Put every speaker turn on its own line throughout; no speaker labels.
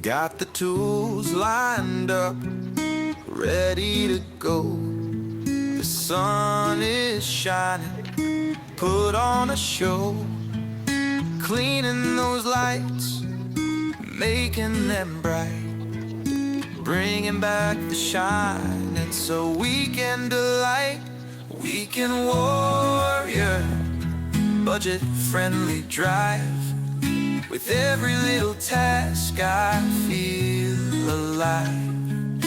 Got the tools lined up, ready to go. The sun is shining, put on a show. Cleaning those lights, making them bright, bringing back the shine. It's a weekend delight, weekend warrior, budget-friendly drive. With every little task I feel alive.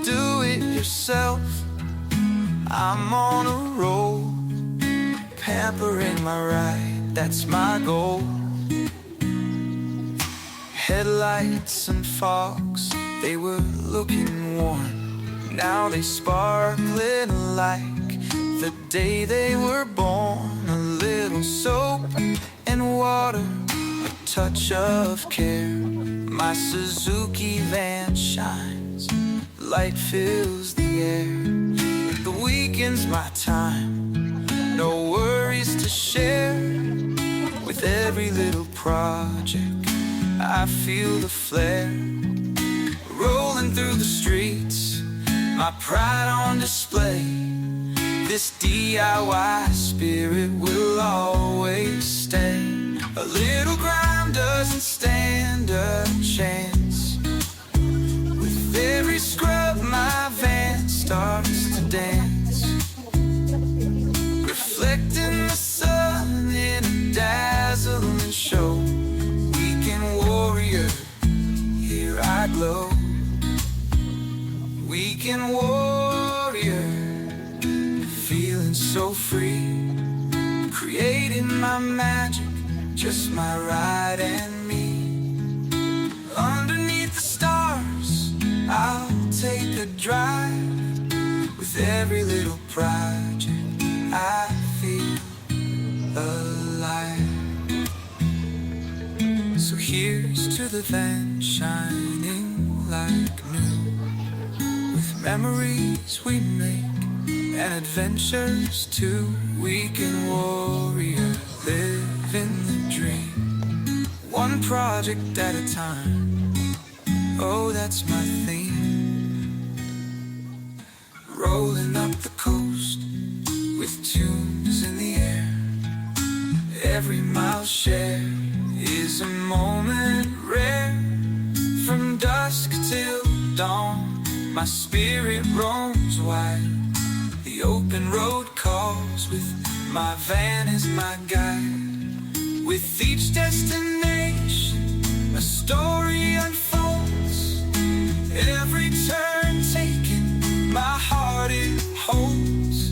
Do it yourself, I'm on a roll, pampering my ride, that's my goal. Headlights and fogs, they were looking worn. Now they sparkling like the day they were born. A little soap and water, touch of care. My Suzuki van shines, light fills the air. The weekend's my time, no worries to share. With every little project, I feel the flare. Rolling through the streets, my pride on display. This DIY spirit will always stay. A little grime doesn't stand a chance. With every scrub my van starts to dance, reflecting the sun in a dazzling show. Weekend warrior, here I glow. Weekend warrior, feeling so free, creating my magic, just my ride and me. Underneath the stars, I'll take a drive. With every little project, I feel alive. So here's to the van shining like new, with memories we make and adventures too. Weekend warrior, living the dream, one project at a time. Oh, that's my theme. Rolling up the coast with tunes in the air. Every mile shared is a moment rare. From dusk till dawn, my spirit roams wide. The open road calls, with my van as my guide. With each destination, a story unfolds. Every turn taken, my heart it holds.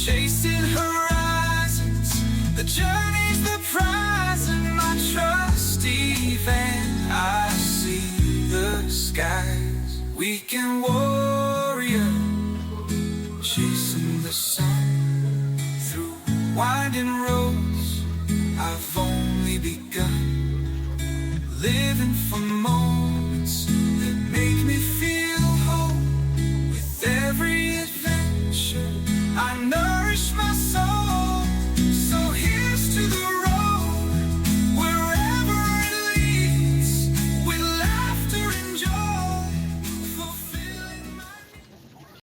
Chasing horizons, the journey's the prize. In my trusty van, I see the skies. Weekend warrior, chasing the sun.